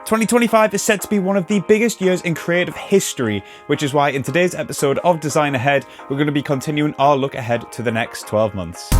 2025 is set to be one of the biggest years in creative history, which is why in today's episode of Design Ahead, we're going to be continuing our look ahead to the next 12 months.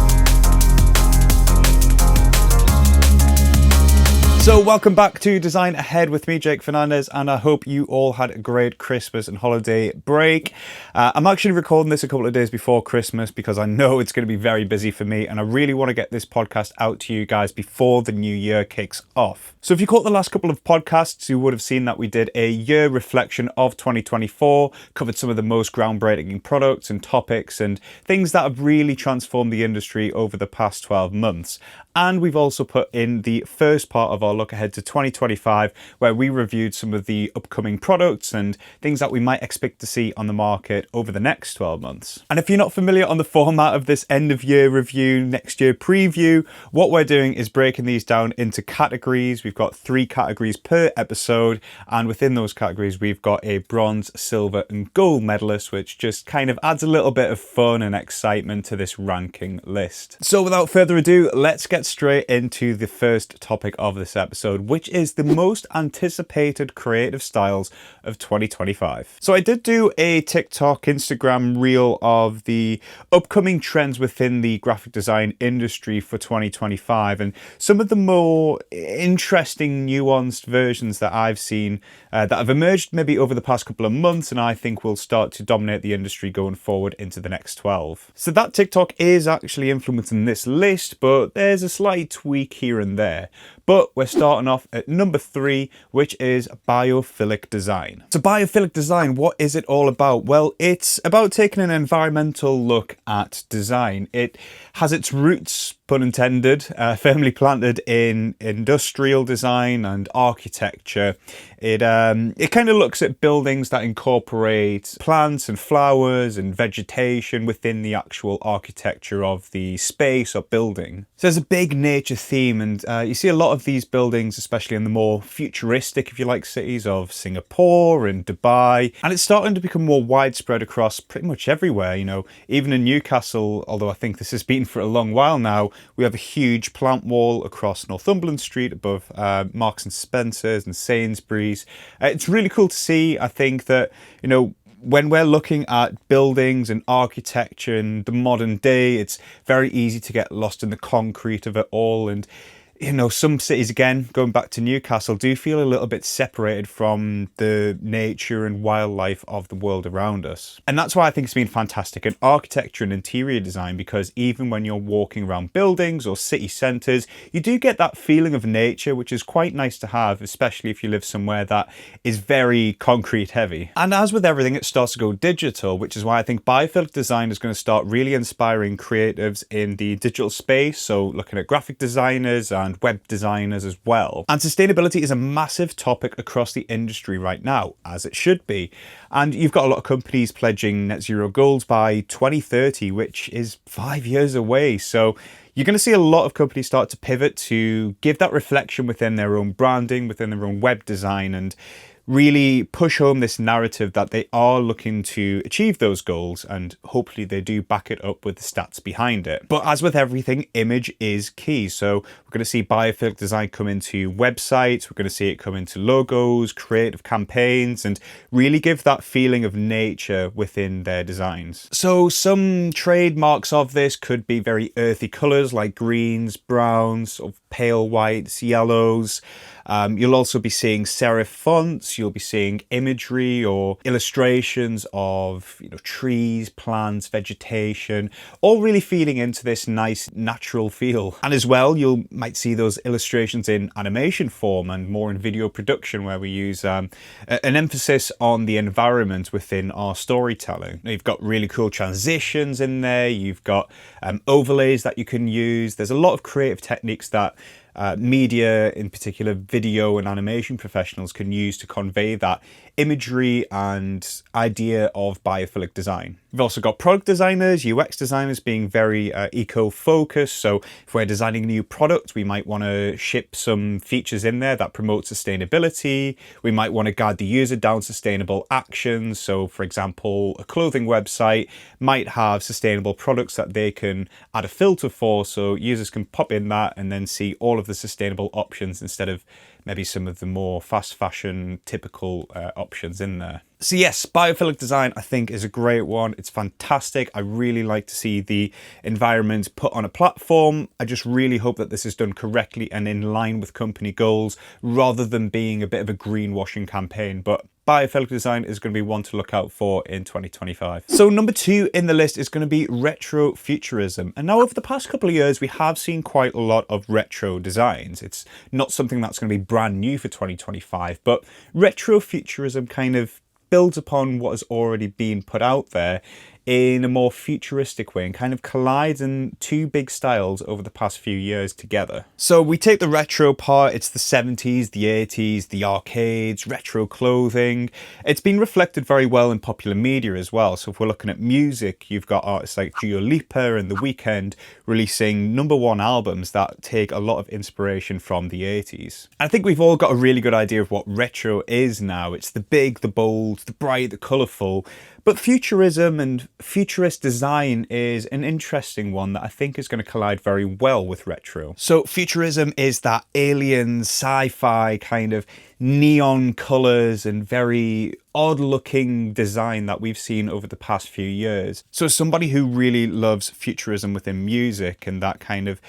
So welcome back to Design Ahead with me, Jake Fernandes, and I hope you all had a great Christmas and holiday break. I'm actually recording this a couple of days before Christmas because I know it's going to be very busy for me, and I really want to get this podcast out to you guys before the new year kicks off. So if you caught the last couple of podcasts, you would have seen that we did a year reflection of 2024, covered some of the most groundbreaking products and topics and things that have really transformed the industry over the past 12 months. And we've also put in the first part of our look ahead to 2025, where we reviewed some of the upcoming products and things that we might expect to see on the market over the next 12 months. And if you're not familiar on the format of this end of year review, next year preview, what we're doing is breaking these down into categories. We've got 3 categories per episode, and within those categories, we've got a bronze, silver, and gold medalist, which just kind of adds a little bit of fun and excitement to this ranking list. So without further ado, let's get straight into the first topic of this episode, which is the most anticipated creative styles of 2025. So I did do a TikTok, Instagram reel of the upcoming trends within the graphic design industry for 2025, and some of the more interesting, nuanced versions that I've seen that have emerged maybe over the past couple of months, and I think will start to dominate the industry going forward into the next 12. So that TikTok is actually influencing this list, but there's a slight tweak here and there. But we're starting off at number 3, which is biophilic design. So biophilic design, what is it all about? Well, it's about taking an environmental look at design. It has its roots, pun intended, firmly planted in industrial design and architecture. It kind of looks at buildings that incorporate plants and flowers and vegetation within the actual architecture of the space or building. So there's a big nature theme, and you see a lot of these buildings, especially in the more futuristic, if you like, cities of Singapore and Dubai, and it's starting to become more widespread across pretty much everywhere. You know, even in Newcastle, although I think this has been for a long while now, we have a huge plant wall across Northumberland Street above Marks and Spencer's and Sainsbury's. It's really cool to see. I think that, you know, when we're looking at buildings and architecture in the modern day, it's very easy to get lost in the concrete of it all. And you know, some cities, again, going back to Newcastle, do feel a little bit separated from the nature and wildlife of the world around us. And that's why I think it's been fantastic in architecture and interior design, because even when you're walking around buildings or city centres, you do get that feeling of nature, which is quite nice to have, especially if you live somewhere that is very concrete heavy. And as with everything, it starts to go digital, which is why I think biophilic design is going to start really inspiring creatives in the digital space. So looking at graphic designers and web designers as well. And sustainability is a massive topic across the industry right now, as it should be. And you've got a lot of companies pledging net zero goals by 2030, which is 5 years away. So you're going to see a lot of companies start to pivot to give that reflection within their own branding, within their own web design, and really push home this narrative that they are looking to achieve those goals, and hopefully they do back it up with the stats behind it. But as with everything, image is key. So we're going to see biophilic design come into websites, we're going to see it come into logos, creative campaigns, and really give that feeling of nature within their designs. So some trademarks of this could be very earthy colours like greens, browns, sort of pale whites, yellows. You'll also be seeing serif fonts. You'll be seeing imagery or illustrations of, you know, trees, plants, vegetation, all really feeding into this nice natural feel. And as well, you might see those illustrations in animation form and more in video production, where we use an emphasis on the environment within our storytelling. Now, you've got really cool transitions in there. You've got overlays that you can use. There's a lot of creative techniques that media, in particular video and animation professionals, can use to convey that imagery and idea of biophilic design. We've also got product designers, UX designers being very eco-focused. So if we're designing a new product, we might want to ship some features in there that promote sustainability. We might want to guide the user down sustainable actions. So for example, a clothing website might have sustainable products that they can add a filter for, so users can pop in that and then see all of of the sustainable options instead of maybe some of the more fast fashion typical options in there. So yes, biophilic design I think is a great one. It's fantastic. I really like to see the environment put on a platform. I just really hope that this is done correctly and in line with company goals rather than being a bit of a greenwashing campaign. But biophilic design is going to be one to look out for in 2025. So number 2 in the list is going to be retro futurism. And now over the past couple of years, we have seen quite a lot of retro designs. It's not something that's going to be brand new for 2025, but retro futurism kind of builds upon what has already been put out there in a more futuristic way and kind of collides in two big styles over the past few years together. So we take the retro part, it's the 70s, the 80s, the arcades, retro clothing. It's been reflected very well in popular media as well. So if we're looking at music, you've got artists like Dua Lipa and The Weeknd releasing #1 albums that take a lot of inspiration from the 80s. I think we've all got a really good idea of what retro is now. It's the big, the bold, the bright, the colourful. But futurism and futurist design is an interesting one that I think is going to collide very well with retro. So futurism is that alien sci-fi kind of neon colours and very odd looking design that we've seen over the past few years. So as somebody who really loves futurism within music and that kind of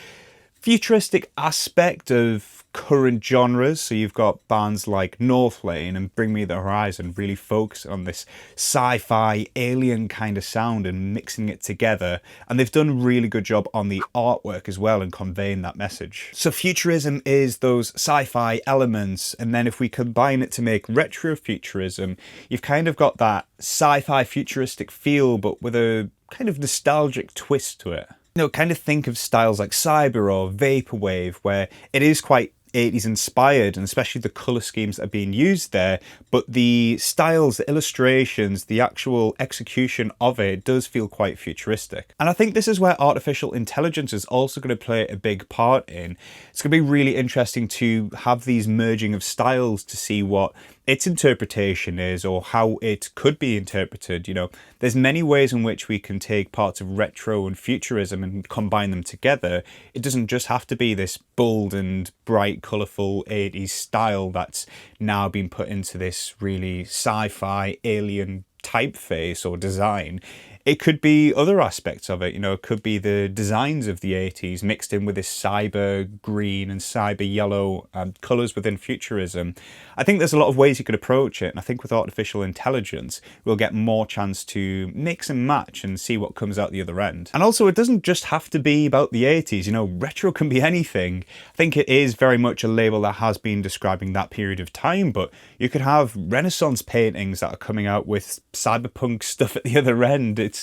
futuristic aspect of current genres, so you've got bands like Northlane and Bring Me the Horizon really focus on this sci-fi alien kind of sound and mixing it together, and they've done a really good job on the artwork as well and conveying that message. So futurism is those sci-fi elements, and then if we combine it to make retro futurism, you've kind of got that sci-fi futuristic feel but with a kind of nostalgic twist to it. You know, kind of think of styles like cyber or vaporwave, where it is quite 80s inspired, and especially the colour schemes that are being used there, but the styles, the illustrations, the actual execution of it does feel quite futuristic. And I think this is where artificial intelligence is also going to play a big part in. It's going to be really interesting to have these merging of styles to see what its interpretation is or how it could be interpreted. You know, there's many ways in which we can take parts of retro and futurism and combine them together. It doesn't just have to be this bold and bright, colourful 80s style that's now been put into this really sci-fi alien typeface or design. It could be other aspects of it, you know, it could be the designs of the 80s mixed in with this cyber green and cyber yellow colours within futurism. I think there's a lot of ways you could approach it, and I think with artificial intelligence, we'll get more chance to mix and match and see what comes out the other end. And also, it doesn't just have to be about the 80s, you know, retro can be anything. I think it is very much a label that has been describing that period of time, but you could have Renaissance paintings that are coming out with cyberpunk stuff at the other end. It's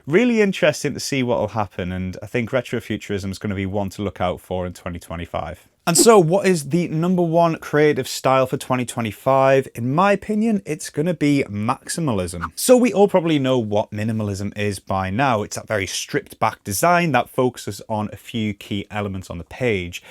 really interesting to see what will happen, and I think retrofuturism is going to be one to look out for in 2025. And so what is the #1 creative style for 2025? In my opinion, it's going to be maximalism. So we all probably know what minimalism is by now. It's that very stripped back design that focuses on a few key elements on the page.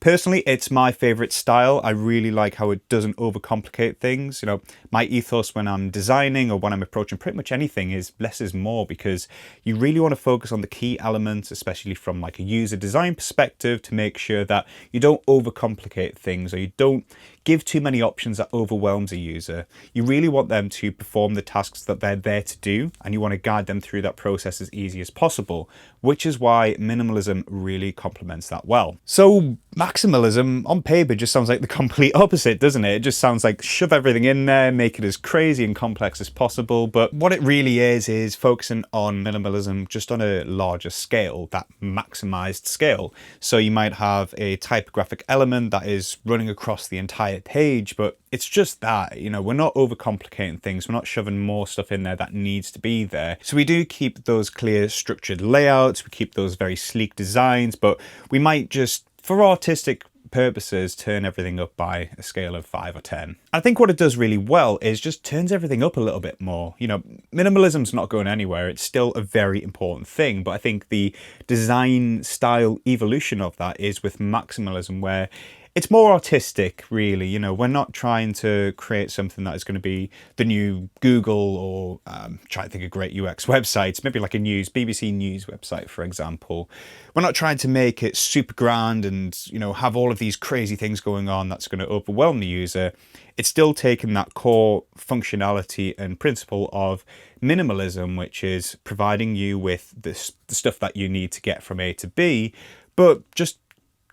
Personally, it's my favourite style. I really like how it doesn't overcomplicate things. You know, my ethos when I'm designing or when I'm approaching pretty much anything is less is more, because you really want to focus on the key elements, especially from like a user design perspective, to make sure that you don't overcomplicate things or you don't give too many options that overwhelms a user. You really want them to perform the tasks that they're there to do, and you want to guide them through that process as easy as possible, which is why minimalism really complements that well. So maximalism on paper just sounds like the complete opposite, doesn't it? It just sounds like shove everything in there, make it as crazy and complex as possible. But what it really is focusing on minimalism just on a larger scale, that maximized scale. So you might have a typographic element that is running across the entire page, but it's just that, you know, we're not overcomplicating things. We're not shoving more stuff in there that needs to be there. So we do keep those clear structured layouts, we keep those very sleek designs, but we might just, for artistic purposes, turn everything up by a scale of 5 or 10. I think what it does really well is just turns everything up a little bit more. You know, minimalism's not going anywhere. It's still a very important thing, but I think the design style evolution of that is with maximalism, where it's more artistic, really. You know, we're not trying to create something that is going to be the new Google or try to think of great UX websites, maybe like a BBC News website, for example. We're not trying to make it super grand and, you know, have all of these crazy things going on that's going to overwhelm the user. It's still taking that core functionality and principle of minimalism, which is providing you with the stuff that you need to get from A to B, but just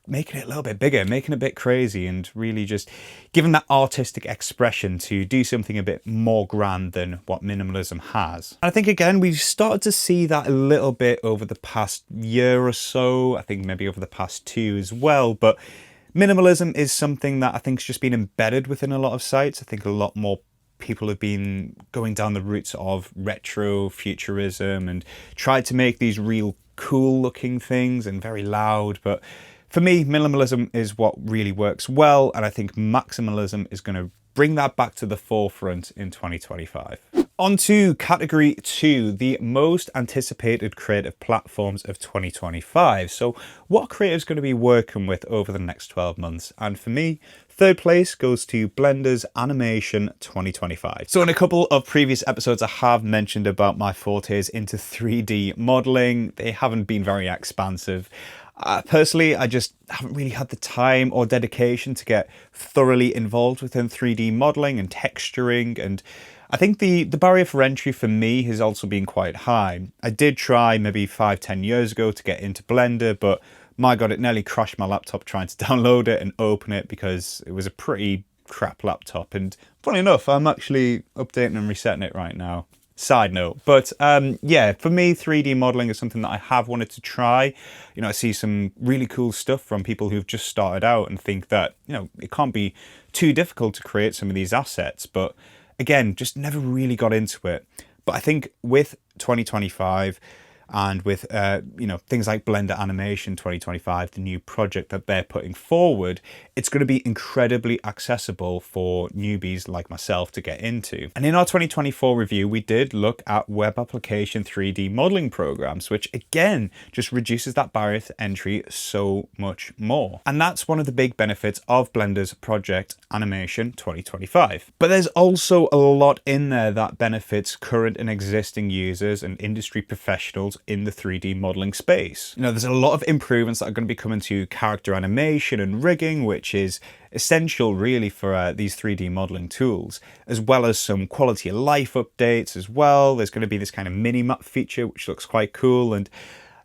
making it a little bit bigger, making it a bit crazy, and really just giving that artistic expression to do something a bit more grand than what minimalism has. And I think, again, we've started to see that a little bit over the past year or so. I think maybe over the past 2 as well. But minimalism is something that I think has just been embedded within a lot of sites. I think a lot more people have been going down the routes of retro futurism and tried to make these real cool looking things and very loud. But for me, minimalism is what really works well, and I think maximalism is going to bring that back to the forefront in 2025. On to category 2, the most anticipated creative platforms of 2025. So what are creatives going to be working with over the next 12 months? And for me, third place goes to Blender's Animation 2025. So in a couple of previous episodes, I have mentioned about my fortes into 3D modeling. They haven't been very expansive. Personally, I just haven't really had the time or dedication to get thoroughly involved within 3D modeling and texturing, and I think the barrier for entry for me has also been quite high. I did try maybe 5-10 years ago to get into Blender, but my god, it nearly crashed my laptop trying to download it and open it because it was a pretty crap laptop. And funny enough, I'm actually updating and resetting it right now. Side note. But yeah, for me, 3D modeling is something that I have wanted to try. You know, I see some really cool stuff from people who've just started out and think that, you know, it can't be too difficult to create some of these assets. But again, just never really got into it. But I think with 2025 and with you know, things like Blender Animation 2025, the new project that they're putting forward, it's going to be incredibly accessible for newbies like myself to get into. And in our 2024 review, we did look at web application 3D modeling programs, which again just reduces that barrier to entry so much more. And that's one of the big benefits of Blender's project Animation 2025. But there's also a lot in there that benefits current and existing users and industry professionals in the 3D modeling space. You know, there's a lot of improvements that are going to be coming to character animation and rigging, which is essential really for these 3D modeling tools, as well as some quality of life updates as well. There's going to be this kind of mini map feature, which looks quite cool. And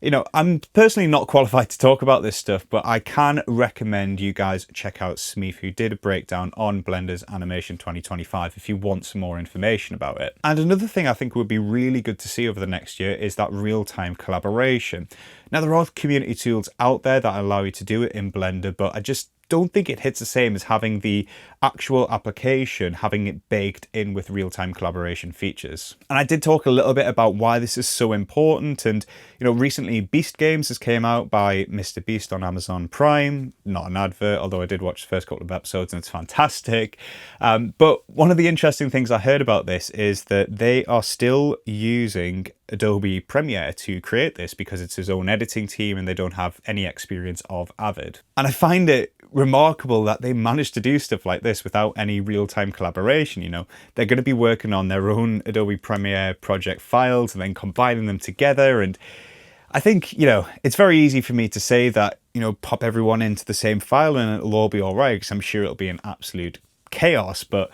you know, I'm personally not qualified to talk about this stuff, but I can recommend you guys check out Smeef, who did a breakdown on Blender's Animation 2025 if you want some more information about it. And another thing I think would be really good to see over the next year is that real-time collaboration. Now, there are community tools out there that allow you to do it in Blender, but I just don't think it hits the same as having the actual application, having it baked in with real-time collaboration features. And I did talk a little bit about why this is so important. And, you know, recently Beast Games has came out by Mr. Beast on Amazon Prime, not an advert, although I did watch the first couple of episodes and it's fantastic. But one of the interesting things I heard about this is that they are still using Adobe Premiere to create this because it's his own editing team and they don't have any experience of Avid. And I find it remarkable that they managed to do stuff like this without any real-time collaboration. You know, they're going to be working on their own Adobe Premiere project files and then combining them together. And I think, you know, it's very easy for me to say that, you know, pop everyone into the same file and it'll all be all right, because I'm sure it'll be an absolute chaos. But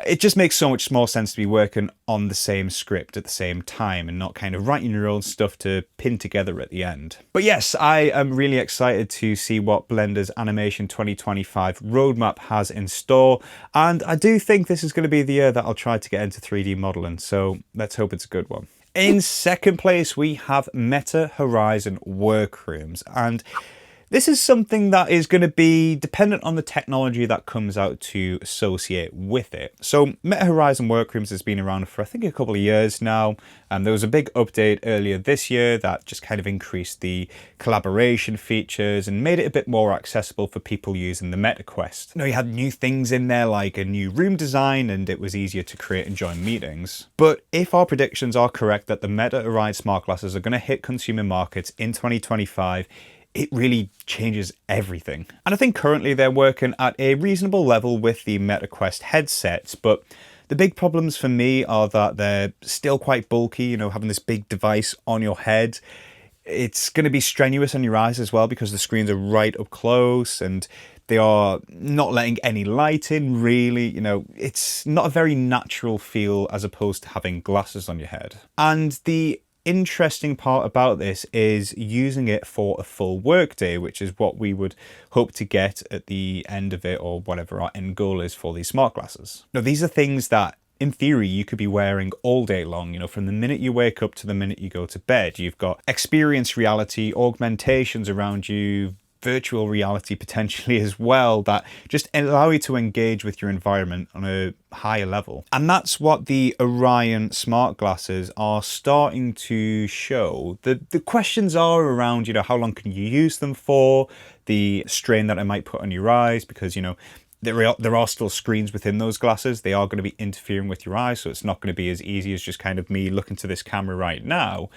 it just makes so much more sense to be working on the same script at the same time and not kind of writing your own stuff to pin together at the end. But yes, I am really excited to see what Blender's Animation 2025 roadmap has in store. And I do think this is going to be the year that I'll try to get into 3D modeling. So let's hope it's a good one. In second place, we have Meta Horizon Workrooms. And this is something that is going to be dependent on the technology that comes out to associate with it. So Meta Horizon Workrooms has been around for I think a couple of years now. There was a big update earlier this year that just kind of increased the collaboration features and made it a bit more accessible for people using the Meta Quest. You know, you had new things in there like a new room design, and it was easier to create and join meetings. But if our predictions are correct that the Meta aj&smart glasses are going to hit consumer markets in 2025, it really changes everything. And I think currently they're working at a reasonable level with the MetaQuest headsets, but the big problems for me are that they're still quite bulky, you know, having this big device on your head. It's going to be strenuous on your eyes as well because the screens are right up close and they are not letting any light in, really. You know, it's not a very natural feel as opposed to having glasses on your head. And the interesting part about this is using it for a full workday, which is what we would hope to get at the end of it, or whatever our end goal is for these smart glasses. Now, these are things that in theory you could be wearing all day long, you know, from the minute you wake up to the minute you go to bed. You've got experienced reality, augmentations around you, virtual reality potentially as well, that just allow you to engage with your environment on a higher level. And that's what the Orion smart glasses are starting to show. The questions are around, you know, how long can you use them for, the strain that it might put on your eyes, because, you know, there are still screens within those glasses. They are going to be interfering with your eyes, so it's not going to be as easy as just kind of me looking to this camera right now.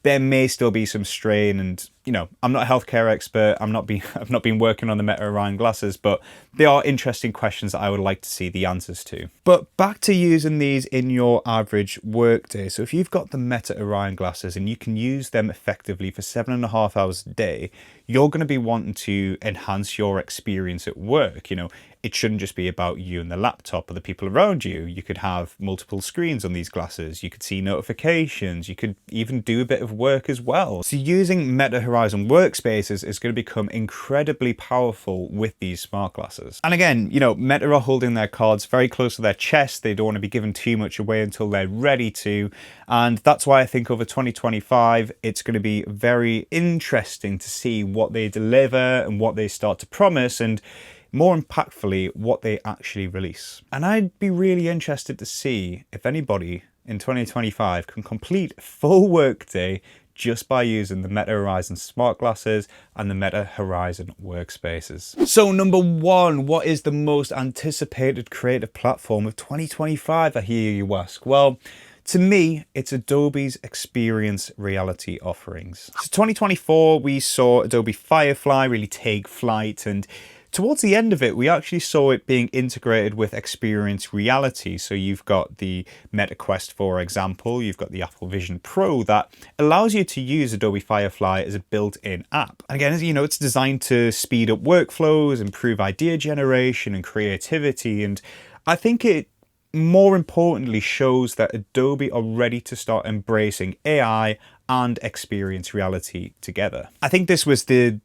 There may still be some strain, and you know, I'm not a healthcare expert. I've not been working on the Meta Orion glasses, but they are interesting questions that I would like to see the answers to. But back to using these in your average workday. So if you've got the Meta Orion glasses and you can use them effectively for 7.5 hours a day, you're going to be wanting to enhance your experience at work. You know, it shouldn't just be about you and the laptop or the people around you. You could have multiple screens on these glasses. You could see notifications. You could even do a bit of work as well. So using Meta Horizon workspaces is going to become incredibly powerful with these smart glasses. And again, you know, Meta are holding their cards very close to their chest. They don't want to be giving too much away until they're ready to. And that's why I think over 2025, it's going to be very interesting to see what they deliver and what they start to promise, and more impactfully, what they actually release. And I'd be really interested to see if anybody in 2025 can complete a full workday just by using the Meta Horizon smart glasses and the Meta Horizon workspaces. So number one, what is the most anticipated creative platform of 2025, I hear you ask? Well, to me, it's Adobe's experience reality offerings. So 2024, we saw Adobe Firefly really take flight, and towards the end of it, we actually saw it being integrated with experience reality. So you've got the Meta Quest, for example, you've got the Apple Vision Pro that allows you to use Adobe Firefly as a built-in app. And again, as you know, it's designed to speed up workflows, improve idea generation and creativity. And I think it more importantly shows that Adobe are ready to start embracing AI and experience reality together. I think this was the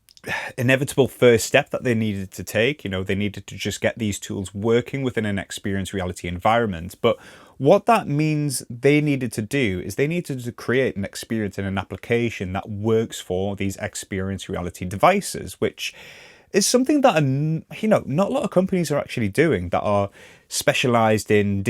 inevitable first step that they needed to take. You know, they needed to just get these tools working within an experience reality environment. But what that means they needed to do is they needed to create an experience and an application that works for these experience reality devices, which is something that, you know, not a lot of companies are actually doing, that are specialized in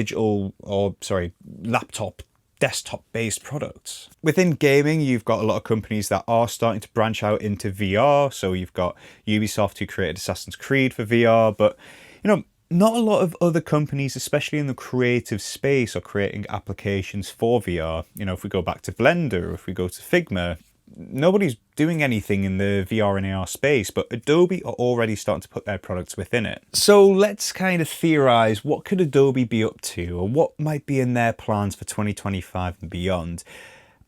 laptop, desktop-based products. Within gaming, you've got a lot of companies that are starting to branch out into VR. So you've got Ubisoft, who created Assassin's Creed for VR, but, you know, not a lot of other companies, especially in the creative space, are creating applications for VR. You know, if we go back to Blender, or if we go to Figma, nobody's doing anything in the VR and AR space, but Adobe are already starting to put their products within it. So let's kind of theorize, what could Adobe be up to, or what might be in their plans for 2025 and beyond?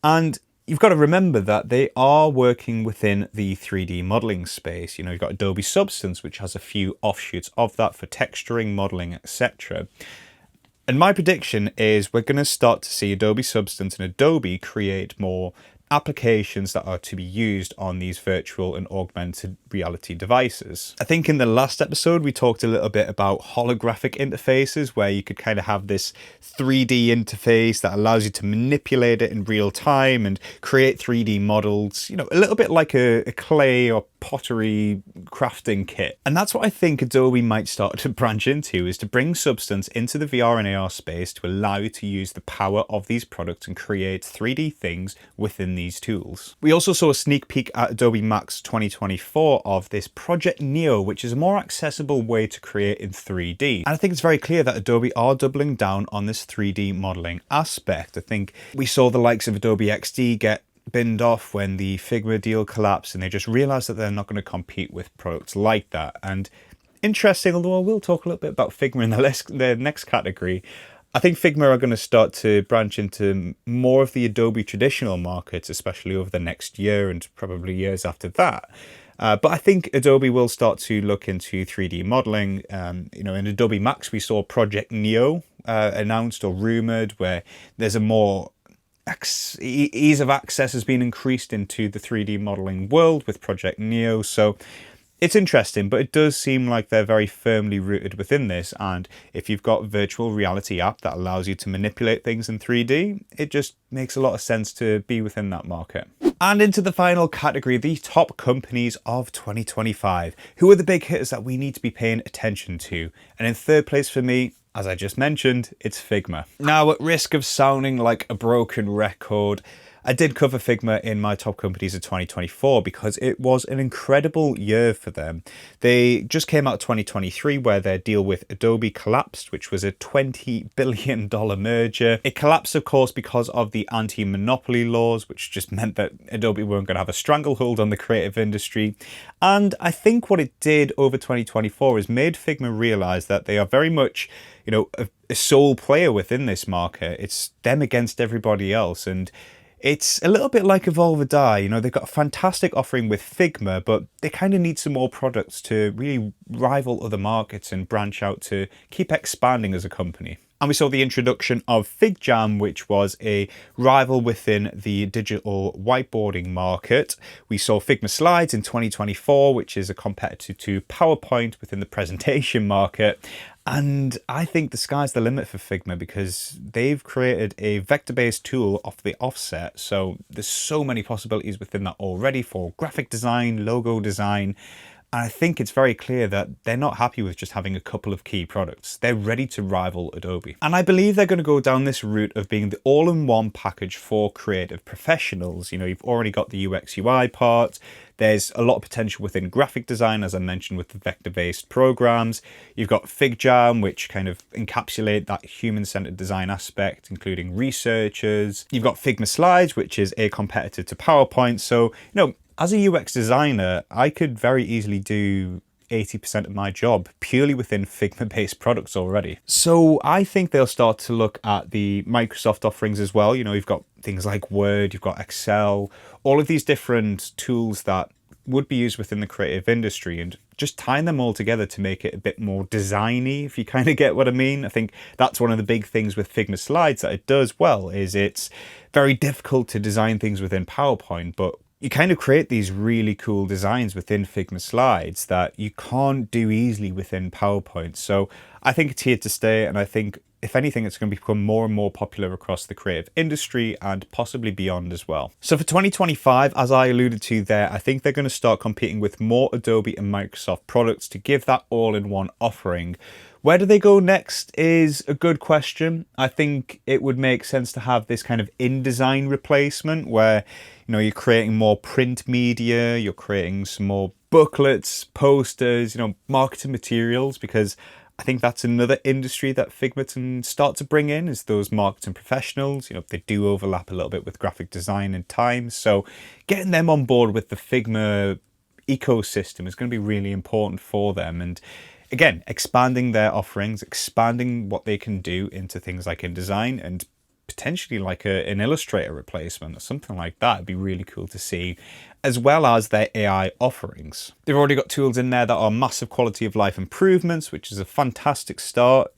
And you've got to remember that they are working within the 3D modeling space. You know, you've got Adobe Substance, which has a few offshoots of that for texturing, modeling, etc. And my prediction is we're going to start to see Adobe Substance and Adobe create more applications that are to be used on these virtual and augmented reality devices. I think in the last episode we talked a little bit about holographic interfaces, where you could kind of have this 3D interface that allows you to manipulate it in real time and create 3D models, you know, a little bit like a clay or pottery crafting kit. And that's what I think Adobe might start to branch into, is to bring Substance into the VR and AR space to allow you to use the power of these products and create 3D things within these tools. We also saw a sneak peek at Adobe Max 2024 of this Project Neo, which is a more accessible way to create in 3D. And I think it's very clear that Adobe are doubling down on this 3D modeling aspect. I think we saw the likes of Adobe XD get binned off when the Figma deal collapsed, and they just realized that they're not going to compete with products like that. And interesting, although I will talk a little bit about Figma in the next category, I think Figma are going to start to branch into more of the Adobe traditional markets, especially over the next year and probably years after that. But I think Adobe will start to look into 3D modeling. In Adobe Max, we saw Project Neo announced or rumored, where there's a more ease of access has been increased into the 3D modeling world with Project Neo. So it's interesting, but it does seem like they're very firmly rooted within this. And if you've got a virtual reality app that allows you to manipulate things in 3D, it just makes a lot of sense to be within that market. And into the final category, the top companies of 2025. Who are the big hitters that we need to be paying attention to? And in third place for me, as I just mentioned, it's Figma. Now, at risk of sounding like a broken record, I did cover Figma in my top companies of 2024 because it was an incredible year for them. They just came out 2023 where their deal with Adobe collapsed, which was a $20 billion merger. It collapsed, of course, because of the anti-monopoly laws, which just meant that Adobe weren't going to have a stranglehold on the creative industry. And I think what it did over 2024 is made Figma realize that they are very much, a sole player within this market. It's them against everybody else. And it's a little bit like Evolve or Die. They've got a fantastic offering with Figma, but they kind of need some more products to really rival other markets and branch out to keep expanding as a company. And we saw the introduction of FigJam, which was a rival within the digital whiteboarding market. We saw Figma Slides in 2024, which is a competitor to PowerPoint within the presentation market. And I think the sky's the limit for Figma because they've created a vector-based tool off the offset. So there's so many possibilities within that already for graphic design, logo design. And I think it's very clear that they're not happy with just having a couple of key products. They're ready to rival Adobe. And I believe they're going to go down this route of being the all-in-one package for creative professionals. You've already got the UX UI part. There's a lot of potential within graphic design, as I mentioned, with the vector-based programs. You've got FigJam, which kind of encapsulate that human-centered design aspect, including researchers. You've got Figma Slides, which is a competitor to PowerPoint. So, as a UX designer, I could very easily do 80% of my job purely within Figma-based products already. So I think they'll start to look at the Microsoft offerings as well. You've got things like Word, you've got Excel, all of these different tools that would be used within the creative industry, and just tying them all together to make it a bit more designy, if you kind of get what I mean. I think that's one of the big things with Figma Slides that it does well, is it's very difficult to design things within PowerPoint, but you kind of create these really cool designs within Figma Slides that you can't do easily within PowerPoint. So I think it's here to stay, and I think if anything, it's going to become more and more popular across the creative industry and possibly beyond as well. So for 2025, as I alluded to there, I think they're going to start competing with more Adobe and Microsoft products to give that all-in-one offering. Where do they go next is a good question. I think it would make sense to have this kind of InDesign replacement where, you're creating more print media, you're creating some more booklets, posters, marketing materials, because I think that's another industry that Figma can start to bring in, is those marketing professionals. They do overlap a little bit with graphic design and time. So getting them on board with the Figma ecosystem is going to be really important for them. And again, expanding their offerings, expanding what they can do into things like InDesign and potentially like an Illustrator replacement or something like that. It'd be really cool to see, as well as their AI offerings. They've already got tools in there that are massive quality of life improvements, which is a fantastic start.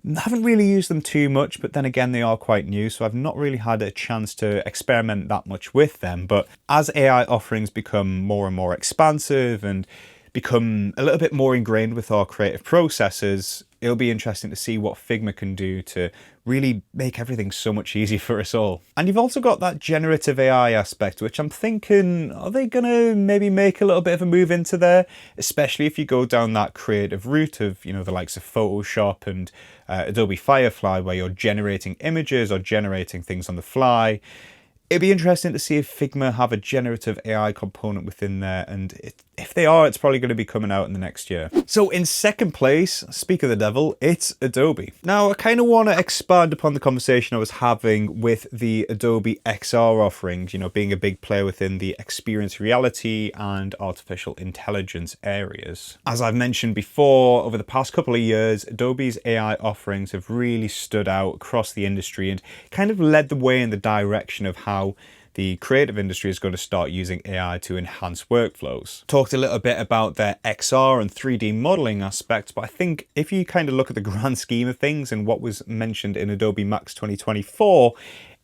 I haven't really used them too much, but then again, they are quite new, so I've not really had a chance to experiment that much with them. But as AI offerings become more and more expansive and become a little bit more ingrained with our creative processes, it'll be interesting to see what Figma can do to really make everything so much easier for us all. And you've also got that generative AI aspect, which I'm thinking, are they going to maybe make a little bit of a move into there? Especially if you go down that creative route of, the likes of Photoshop and Adobe Firefly, where you're generating images or generating things on the fly. It'd be interesting to see if Figma have a generative AI component within there, and if they are, it's probably going to be coming out in the next year. So in second place, speak of the devil, it's Adobe. Now, I kind of want to expand upon the conversation I was having with the Adobe XR offerings, you know, being a big player within the experience reality and artificial intelligence areas. As I've mentioned before, over the past couple of years, Adobe's AI offerings have really stood out across the industry and kind of led the way in the direction of how the creative industry is going to start using AI to enhance workflows. Talked a little bit about their XR and 3D modeling aspects, but I think if you kind of look at the grand scheme of things and what was mentioned in Adobe Max 2024,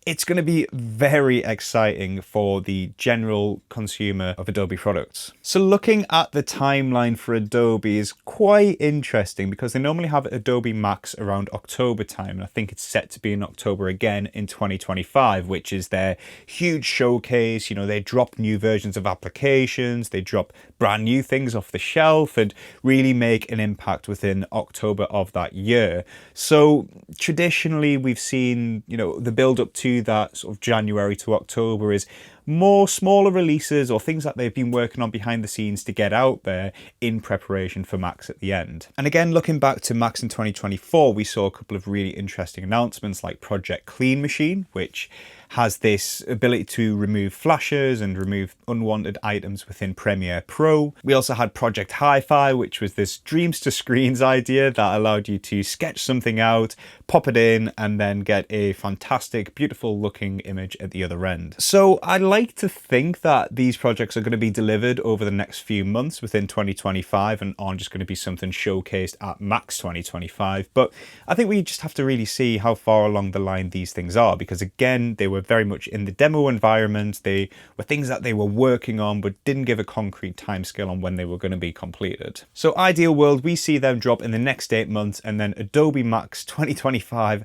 it's going to be very exciting for the general consumer of Adobe products. So looking at the timeline for Adobe is quite interesting because they normally have Adobe Max around October time, and I think it's set to be in October again in 2025, which is their huge showcase. You know, they drop new versions of applications, they drop brand new things off the shelf and really make an impact within October of that year. So traditionally we've seen, you know, the build up to that sort of January to October is more smaller releases or things that they've been working on behind the scenes to get out there in preparation for Max at the end. And again, looking back to Max in 2024, we saw a couple of really interesting announcements like Project Clean Machine, which has this ability to remove flashes and remove unwanted items within Premiere Pro. We also had Project Hi-Fi, which was this dreams to screens idea that allowed you to sketch something out, pop it in, and then get a fantastic, beautiful looking image at the other end. So I like to think that these projects are going to be delivered over the next few months within 2025 and aren't just going to be something showcased at Max 2025. But I think we just have to really see how far along the line these things are, because again, they were very much in the demo environment. They were things that they were working on but didn't give a concrete timescale on when they were going to be completed. So ideal world, we see them drop in the next 8 months, and then Adobe Max 2025,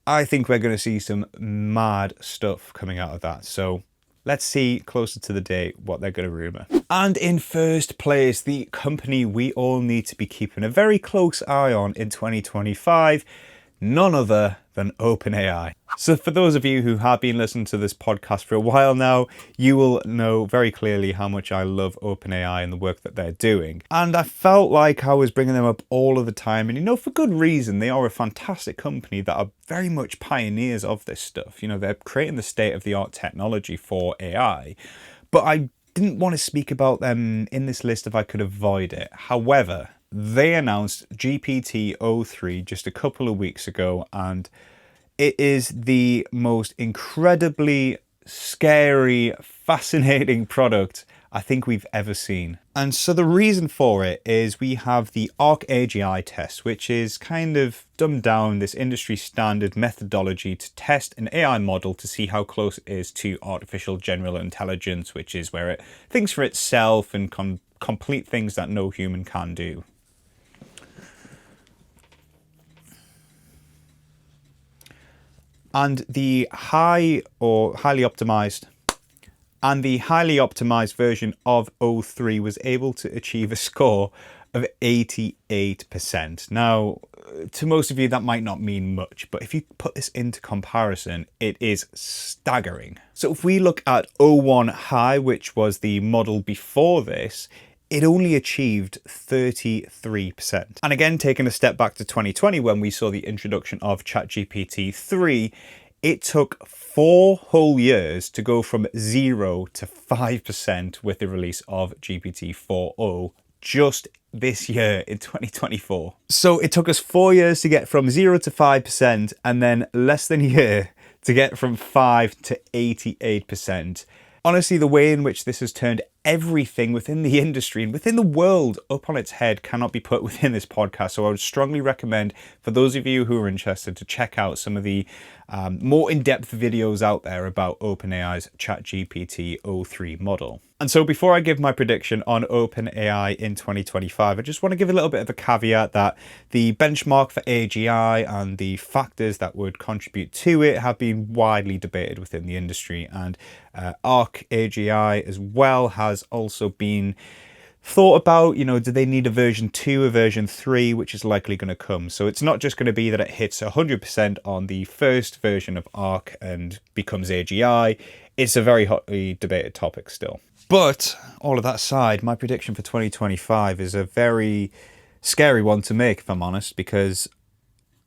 I think we're going to see some mad stuff coming out of that. So let's see closer to the date what they're going to rumor. And in first place, the company we all need to be keeping a very close eye on in 2025, none other than OpenAI. So for those of you who have been listening to this podcast for a while now, you will know very clearly how much I love OpenAI and the work that they're doing. And I felt like I was bringing them up all of the time, and you know, for good reason. They are a fantastic company that are very much pioneers of this stuff. You know, they're creating the state-of-the-art technology for AI, but I didn't want to speak about them in this list if I could avoid it. However, they announced GPT-03 just a couple of weeks ago, and it is the most incredibly scary, fascinating product I think we've ever seen. And so the reason for it is we have the ARC AGI test, which is kind of dumbed down this industry standard methodology to test an AI model to see how close it is to artificial general intelligence, which is where it thinks for itself and complete things that no human can do. And the highly optimized version of O3 was able to achieve a score of 88%. Now, to most of you, that might not mean much, but if you put this into comparison, it is staggering. So if we look at O1 High, which was the model before this, it only achieved 33%. And again, taking a step back to 2020, when we saw the introduction of ChatGPT 3, it took 4 whole years to go from 0 to 5% with the release of GPT 4.0 just this year in 2024. So it took us 4 years to get from 0 to 5%, and then less than a year to get from 5 to 88%. Honestly, the way in which this has turned everything within the industry and within the world up on its head cannot be put within this podcast. So I would strongly recommend for those of you who are interested to check out some of the more in-depth videos out there about OpenAI's ChatGPT 03 model. And so before I give my prediction on OpenAI in 2025, I just want to give a little bit of a caveat that the benchmark for AGI and the factors that would contribute to it have been widely debated within the industry, and ARC AGI as well has also been thought about. You know, do they need a version 2, a version 3, which is likely going to come? So it's not just going to be that it hits 100% on the first version of ARC and becomes AGI. it's a very hotly debated topic still. But all of that aside, my prediction for 2025 is a very scary one to make, if I'm honest, because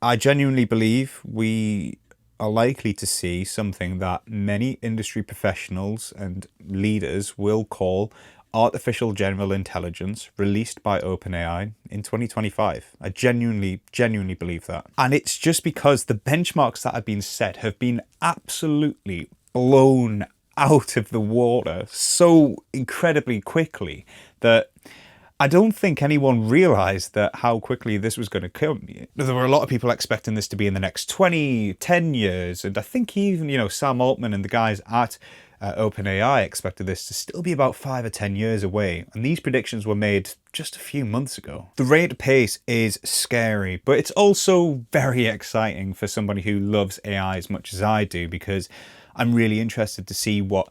I genuinely believe we are likely to see something that many industry professionals and leaders will call artificial general intelligence released by OpenAI in 2025. I genuinely believe that. And it's just because the benchmarks that have been set have been absolutely blown out of the water so incredibly quickly that I don't think anyone realized that how quickly this was going to come. There were a lot of people expecting this to be in the next 10 years. And I think even, Sam Altman and the guys at OpenAI expected this to still be about 5 or 10 years away. And these predictions were made just a few months ago. The rate of pace is scary, but it's also very exciting for somebody who loves AI as much as I do, because I'm really interested to see what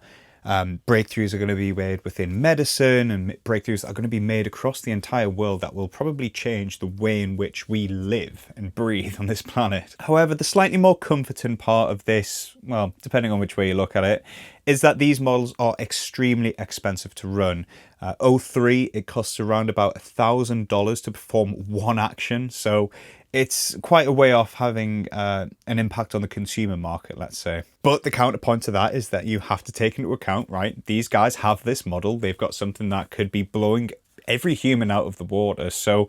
breakthroughs are going to be made within medicine and breakthroughs that are going to be made across the entire world that will probably change the way in which we live and breathe on this planet. However, the slightly more comforting part of this, well, depending on which way you look at it, is that these models are extremely expensive to run. O3, it costs around about $1,000 to perform one action. So it's quite a way off having an impact on the consumer market, let's say. But the counterpoint to that is that you have to take into account, right? These guys have this model. They've got something that could be blowing every human out of the water. So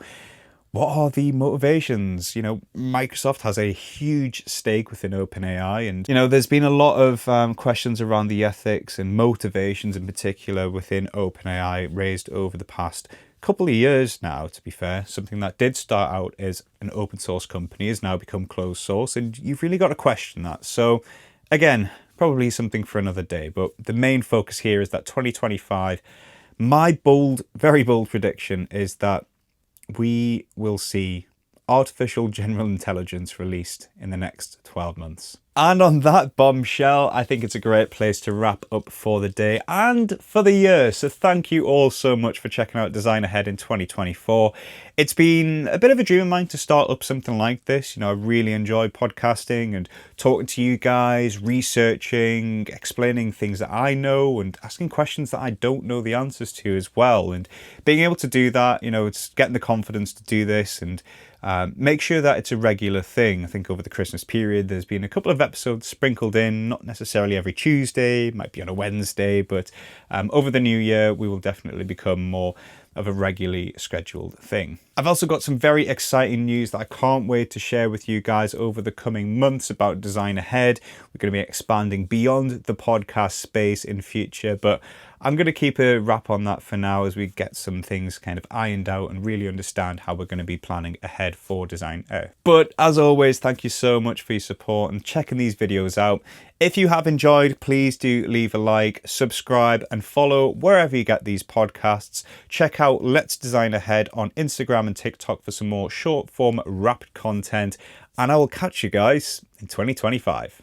what are the motivations? Microsoft has a huge stake within OpenAI, and there's been a lot of questions around the ethics and motivations in particular within OpenAI raised over the past couple of years now, to be fair. Something that did start out as an open source company has now become closed source, and you've really got to question that. So again, probably something for another day, but the main focus here is that 2025, my very bold prediction is that we will see artificial general intelligence released in the next 12 months. And on that bombshell, I think it's a great place to wrap up for the day and for the year. So thank you all so much for checking out Design Ahead in 2024. It's been a bit of a dream of mine to start up something like this. I really enjoy podcasting and talking to you guys, researching, explaining things that I know and asking questions that I don't know the answers to as well. And being able to do that, it's getting the confidence to do this and make sure that it's a regular thing. I think over the Christmas period, there's been a couple of episodes sprinkled in, not necessarily every Tuesday, might be on a Wednesday, but over the new year, we will definitely become more of a regularly scheduled thing. I've also got some very exciting news that I can't wait to share with you guys over the coming months about Design Ahead. We're going to be expanding beyond the podcast space in future, but I'm going to keep a wrap on that for now as we get some things kind of ironed out and really understand how we're going to be planning ahead for Design Ahead. But as always, thank you so much for your support and checking these videos out. If you have enjoyed, please do leave a like, subscribe and follow wherever you get these podcasts. Check out Let's Design Ahead on Instagram and TikTok for some more short form rapid content. And I will catch you guys in 2025.